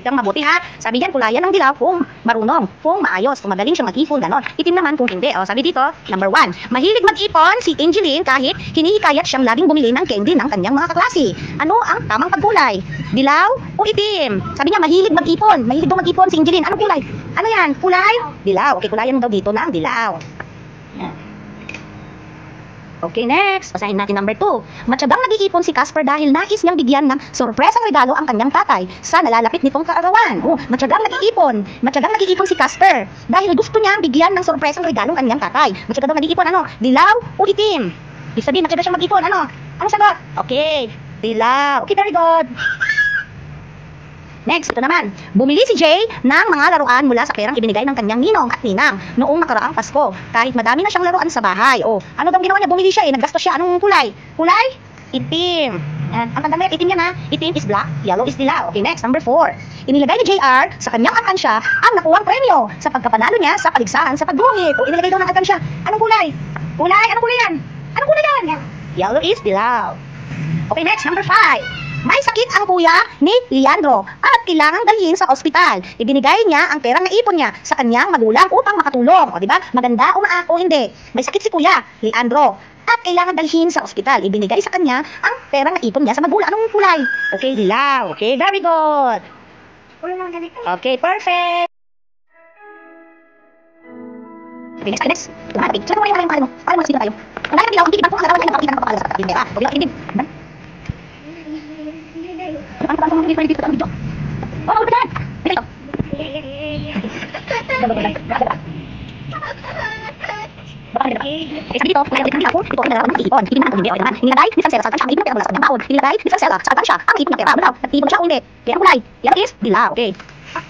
Makinig kang mabuti ha. Sabi diyan, kulayan ng dilaw kung marunong, kung maayos, kung magaling siyang mag-ipon, ganon. Itim naman kung hindi. O, sabi dito, number 1. Mahilig mag-ipon si Angeline kahit hinihikayat siyang laging bumili ng candy ng kanyang mga kaklase. Ano ang tamang pagkulay? Dilaw o itim? Sabi niya, mahilig mag-ipon. Mahilig daw mag-ipon si Angeline. Anong kulay? Ano yan? Kulay? Dilaw. Okay, kulayan mo daw dito ng dilaw. Okay, next. Basahin natin number 2. Matyagang nag-iipon si Casper dahil nais niyang bigyan ng sorpresang regalo ang kanyang tatay sa nalalapit nitong kaarawan. Matyagang nag-iipon. Matyagang nag-iipon si Casper dahil gusto niyang bigyan ng sorpresang regalo ang kanyang tatay. Matyagang nag-iipon, ano? Dilaw o itim? Ibig sabihin, matyaga siyang mag-ipon, ano? Anong sagot? Okay, dilaw. Okay, very good. Next, ito naman. Bumili si Jay ng mga laruan mula sa perang ibinigay ng kanyang ninong at ninang noong nakaraang Pasko. Kahit madami na siyang laruan sa bahay. Ano daw ginawa niya? Bumili siya naggastos siya. Anong kulay? Kulay? Itim. Ang tanda mo yan, itim yan ha. Itim is black, yellow is dilaw. Okay, next, number 4. Inilagay ni JR sa kanyang alkansya ang nakuwang premyo sa pagkapanalo niya sa paligsahan sa pagguhit. Inilagay daw ng alkansya. Anong kulay? Kulay? Anong kulay yan? Anong kulay yan? Yellow is dilaw. Okay, next, number 5. May sakit ang kuya ni Leandro at kailangang dalhin sa ospital. Ibinigay niya ang perang naipon niya sa kanyang magulang upang makatulong. O, diba? Maganda o hindi. May sakit si kuya, Leandro, at kailangan dalhin sa ospital. Ibinigay sa kanya ang perang naipon niya sa magulang. Anong kulay? Okay, dilaw. Okay, very good. Okay, perfect. Okay, next. Okay, so ano yung paano mo sila tayo? Wala yung dilaw, hindi iba kung ang larawan ay napakita ng papalaga sa kapatid. Okay, dilaw, hindi. Ano dito dito dito. Oh, udah. Dito. Sabi dito, kaya dito ako, ito ang nalaman ng ipon. Hindi naman hindi naman. Nilagay ni Francela sa tansya ang ipon pera mula sa kanyang baon. Nilagay ni Francela sa tansya ang ipon niya pera. Ano daw? Nag-ipon siya o hindi? Kaya ang kulay. Yan is dilaw. Okay.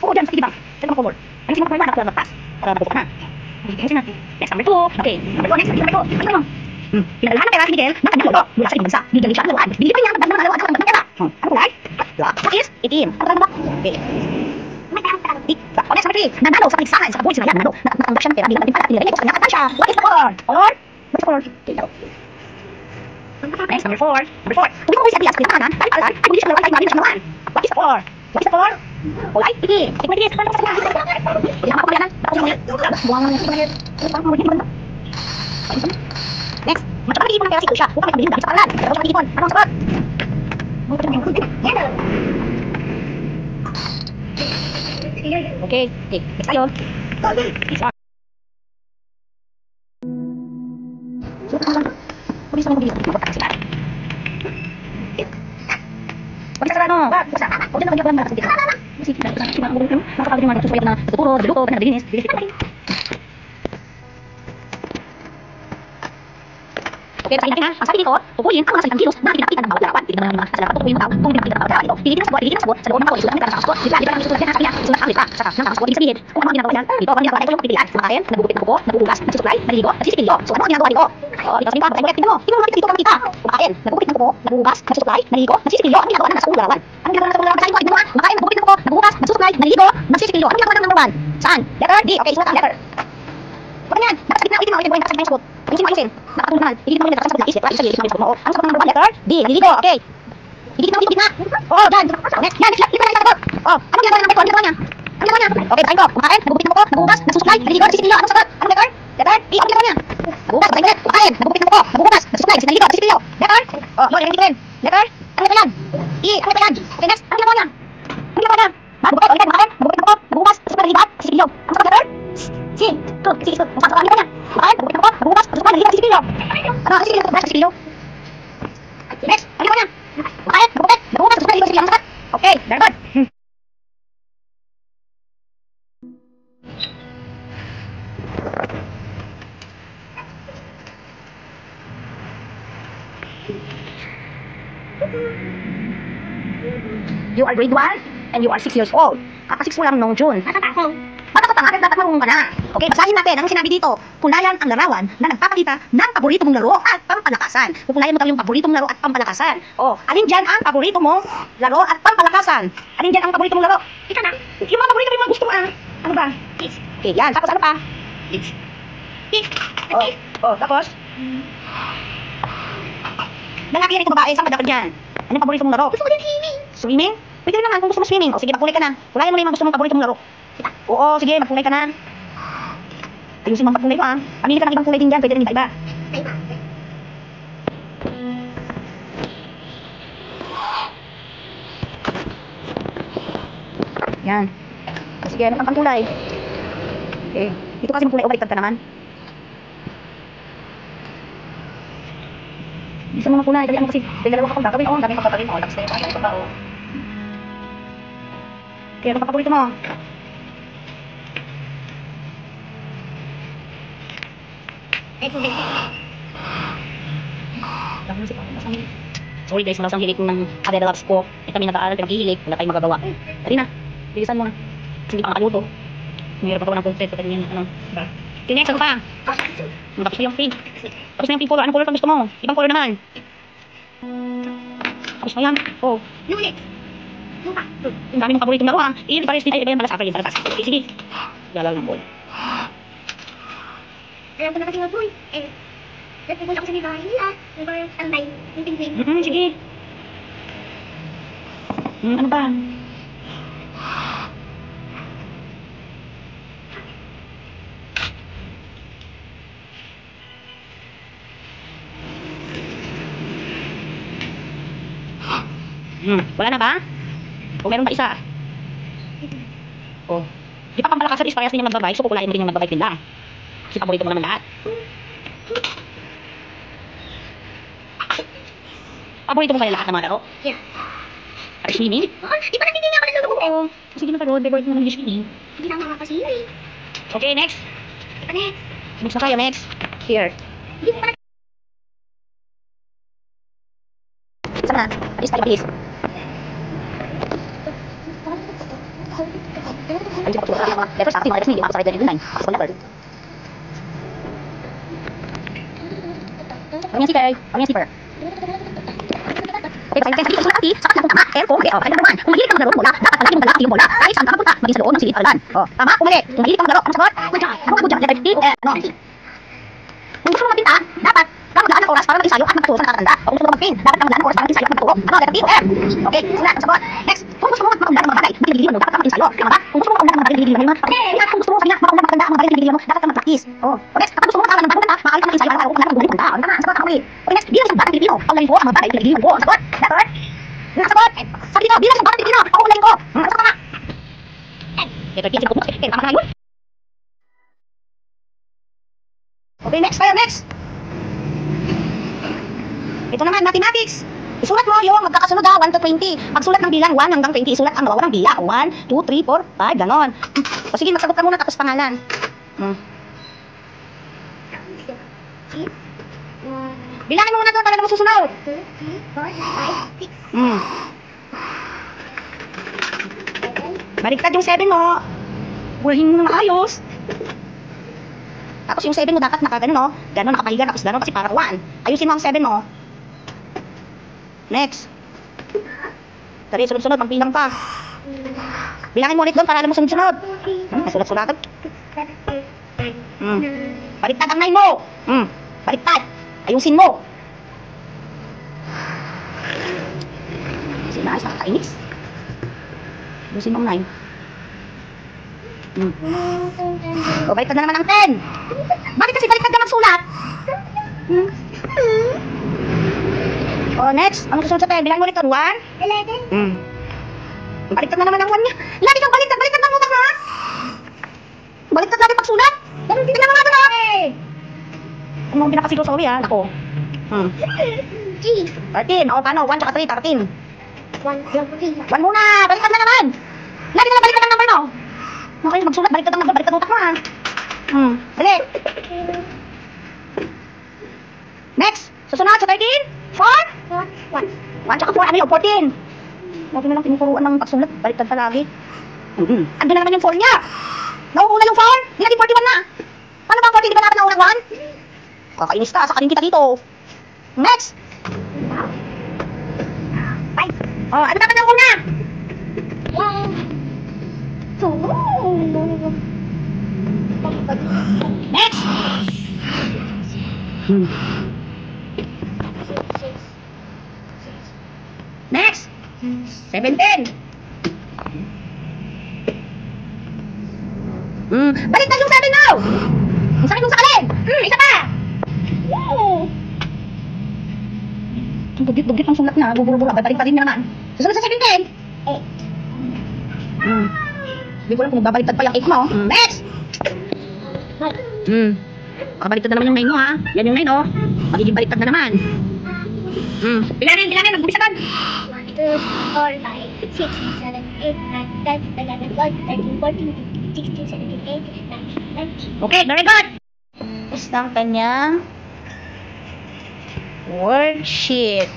Oo, dyan. Sige ba? Saan mo kumul? Ano sino kumul? Nakapala magpas. Para mabuka na. Next, number 2. Okay. Number 2. Next, number 2. Ano mo? Pinadalahan ng pera si Miguel ng kanyang lolo mula sa ibang bansa. Bigyan siya ng laruan. Binili pa niya ang magdala ng laruan at ang pera. Ano kulay? What is itim? Ano ba? Okay. Next, number 3. Nanalo sa paligsahan sa pagbuhay sila yan. Nakatanggap siya ng pera. Bilang natin pala at nilagay niya sa kanyang katansya. What is the score? Or? What's the score? Next, number 4. Number 4. Kung ikaw ay sa Elias, pinakanan, tayo-alan, ay bumili siya ng laruan kahit marami na siyang laruan. What is the score? What is the score? Kulay? Itim. Itim, itim. Ano sa kanya? Hindi naman ako yan. Ako sa mga. Buwang lang yan. Next, matyagang nag-iipon ng pera si Kusha upang may pamilya gamit sa paralan. Pero siya nag-iipon. Ano ang sagot? Okay, next tayo. Next on. Pulis naman mabilis. Huwag ka sila. Huwag ka sa ano? Basta. Huwag na magiging malakas dito. Sige, nakakapagod yung mga susuyat na tuturo, nagluluto, naglinis. Okay, sabi natin ha, ang sabi dito, tukuyin ang mga salitang kilos na pinakita ng bawat larawan. Hindi naman mga salamat tukuyin mo daw kung pinakita ng bawat larawan ito. Pilitin ang sagot sa loob ng ako, isulat ang pera sa kaskot. Di ba ang isulat niya, sabi niya, isulat ang letra. Saka, ng kaskot, ibig sabihin, kung ano ang ginagawa niya, dito, ang ginagawa niya, ito yung pipilian. Kumakain, nagugupit ng buko, naguhugas, nagsusuklay, naliligo, nagsisikilyo. So, ano ang ginagawa dito? Dito, sabi mo, basahin mo, tingnan mo, dito ka makita. Kumakain, nagugupit ng buko, naguhugas, nagsusuklay, naliligo, nagsisikilyo. Ano ang ginagawa ng nasa unang larawan? Ang ginagawa ng nasa unang larawan, basahin mo, tingnan mo, kumakain, nagugupit ng buko, naguhugas, nagsusuklay, naliligo, nagsisikilyo. Ano ang ginagawa ng number 1? Saan? Letter D. Okay, isulat ang letter. Ano yan? Nasa gitna, ulitin mo, nakasagot na yung sagot. Ayusin mo, ayusin. Nakatulong naman. Higit mo yung letter, sa isip. Ibig sabihin, yung sagot mo. Ano sagot ng number 1? Letter D. Naliligo. Okay. Higit mo, gitna. Oh, dyan. Next. Yan, next. Lipat na yung sagot. Oh, anong ginagawa ng number 2? Anong ginagawa niya? Anong ginagawa niya? Okay, basahin ko. Kumakain, nagugupit ng buko, naguhugas, nagsusuklay, naliligo, nagsisikilyo. Anong sagot? Anong letter? Letter D. Anong ginagawa niya? Naguhugas, basahin ko. Kumakain, nagugupit ng buko, naguhugas, nagsusuklay, naliligo, nagsisikilyo. Letter? Oh, no, naliligo rin. Letter? Ano ito yan? E. Ano ito yan? Okay, next. Anong ginagawa niya? Anong ginagawa niya? Nagugupit, ulitin, kumakain, nagugupit ng buko, naguhugas, nagsusuklay, naliligo, nagsisikilyo. Anong sagot, letter? C. Good. Sige, good. Ang sagot ang ginagawa niya. Kumakain, nagugupit ng buko, naguhugas, nagsusuklay, naliligo, nagsisikilyo. Ano, nagsisikilyo, nagsisikilyo. Next. Ano ginagawa niya? Kumakain, nagugupit, naguhugas, nagsusuklay, naliligo, nagsisikilyo. Ang sagot. Okay, very good. You are grade 1 and you are 6 years old. Kaka-6 mo lang noong June. Bata ka pa nga, dapat marunong ka na. Okay, basahin natin ang sinabi dito. Kulayan ang larawan na nagpapakita ng paborito mong laro at pampalakasan. Kukulayan mo daw yung paborito mong laro at pampalakasan. Oh, alin dyan ang paborito mong laro at pampalakasan? Alin dyan ang paborito mong laro? Ika na. Yung mga paborito yung mga gusto mo ano ba? Okay, yan. Tapos ano pa? Oh, tapos? Lalaki yan ito babae. Saan ka dapat dyan? Ano yung paborito mong laro? Gusto ko din swimming. Swimming? Pwede rin naman kung gusto mo swimming. O sige, magkulay ka na. Kulayan mo na yung mga gusto mong paborito mong laro. Oo, sige, magkulay ka na. Ayusin mo ang pagkulay mo ah. Pamili ka ng ibang kulay din dyan. Pwede rin iba-iba. Yan. O sige, ano pang kulay? Okay. Dito kasi kulay o baliktad ka naman. Isa mo mga kulay. Dali mo kasi. Dali dalawa ka pang gagawin. O, dami pang gagawin. O, tapos tayo. Dami pa ba o. Okay, ano pang paborito mo? Sorry guys, malas ang hilig ng Adela Labs ko. Eh kami nag-aaral, pinaghihilig, wala tayong magagawa. Dali na, bilisan mo na. Kasi hindi pa makaluto. Mayroon pa gawa ng content, pwede yun, ano. Okay, next, ano pa? Tapos na yung pink. Tapos na yung pink color, anong color pang gusto mo? Ibang color naman. Tapos na yan, oh. Ang dami mong paboritong laro ha. Iyon, pares din, ay iba yan, malas akin, palas. Okay, sige. Galal ng ball. Alam ko na kasi nga po eh. Nagpupunta ako sa bahay nila. Nagparang standby. Yung penguin. Sige. Ano ba? Wala na ba? O meron pa isa? Oh. Di pa pampalakasan is parehas din yung magbabike, so kukulain mo din yung magbabike din lang. Kasi paborito mo naman lahat. Paborito mo ba yung lahat ng mga laro? Yeah. Para swimming? Oh, di ba natin hindi ako naluluto ko? Sige na pagod, favorite mo naman yung swimming. Hindi na makakasino eh. Okay, next. Ano eh? Next na tayo, next. Here. Hindi mo pa Sana, alis tayo, alis. Ayun siya pagsulat ng mga letters acting, mga letters hindi makakasakit din 9. Ako letter. Ang yan sticker, ang yan sticker. Okay, pasayang sa sulat ati, sakit na kung tama, tempo, okay, kaya naman, kung mahilig ka maglaro bola, dapat palagi mong galaki yung bola, kahit saan ka mapunta, maging sa loob ng silid paladan. Tama, kung mali, kung mahilig ka maglaro, ano sagot? Good job, letter D, ano? Kung gusto mo magpinta, dapat kang maglaan ng oras para mag-ensayo at magturo sa nakakatanda. O kung gusto mo magpin, dapat kang maglaan ng oras para mag-ensayo at magturo. Ano, letter D, okay, sulat, ang sagot. Next, kung gusto mo makundan ng mga bagay, magdidilihan mo, dapat kang mag-ensayo. Tama ba? Kung gusto mo makundan ng mga bagay, magdidilihan mo, kung gusto mo sabi na makundan maganda ang mga bagay, magdidilihan mo, dapat kang mag-practice. Next, kapag gusto mo magkaroon ng bagong kanta, maaari kang mag-ensayo, kung kailangan magdidilihan kanta. Tama, ang sagot, ako okay, next, bilang sa batang Pilipino, paulayin ko ang mga bagay, pinagdidilihan ko. Ang sagot, letter, ang sagot, sabi dito, bilang sa batang Pilipino, paulayin ko. Ang sagot, tama. Letter D, ang sagot, tama na yun. Okay, next tayo, next. Ito naman, mathematics. Isulat mo yung magkakasunod 1 to 20. Pagsulat ng bilang 1 hanggang 20, isulat ang mawawalang bilang. 1, 2, 3, 4, 5, ganon. O sige, magsagot ka muna tapos pangalan. Bilangin mo muna doon para na mo susunod. 2, 3, 4, 5, 6, 7, Baliktad yung 7 mo. Burahin mo ng ayos. Tapos yung 7 mo dapat nakagano, no? Ganon, nakapahiga, tapos ganon kasi para 1. Ayusin mo ang 7 mo. Next. Tari, sunod-sunod, magbilang pa. Bilangin mo ulit doon para alam mo sunod-sunod. Nasulat-sulatan. Baliktad ang 9 mo. Baliktad. Ayusin mo. Kasi naayos, nakakainis. Ayusin mo ang 9. O, baliktad na naman ang 10. Bakit kasi baliktad ka magsulat? O, next. Anong susunod sa 10? Bilangin mo ulit doon. 1. 11, Baliktad na naman ang 1 niya. Lagi kang baliktad. Baliktad ng utak na. Baliktad lagi pagsulat. Tingnan mo nga doon, ha? Ano mo pinakasiguro sa uli, ha? Ako. G, 13. O, paano? 1 tsaka 3. 13. 1, 1 muna. Baliktad na naman. Lagi na lang baliktad ang number, no? Okay, magsulat. Baliktad ang number. Baliktad ang utak mo, ha? Dali. Next. Susunod sa 13. 4. 4, 1 tsaka 4. Ano yun? 14. Lagi na lang tinuturuan ng pagsulat. Baliktad palagi. Ando na naman yung 4 niya. Nauuna yung 4. Hindi naging 41 na. Paano ba 14? Di ba natin naunang 1? Kakainis ka. Sakarin kita dito. Next. 5. Oh, ano dapat ang una? 1, 2, Next. Next. 17. Baliktad yung 7 now! Ang sakit yung sakalin! Isa pa! Ang bugit-bugit ang sulat na, bubura-bura, babalik pa rin na naman. Susunod sa 17! Hindi ko alam kung babaliktad pa yung 8 mo. Next! Makabaliktad na naman yung 9 mo ha. Yan yung 9 oh. Magiging baliktad na naman. Bilanin, mag-umpisa doon. 1, 2, 4, 5, 6, 7, 8, 9, 10, 11, 12, 13, 14, 15, 16, 17, 18, 19, 20. Okay, very good. Tapos ang kanyang worksheet.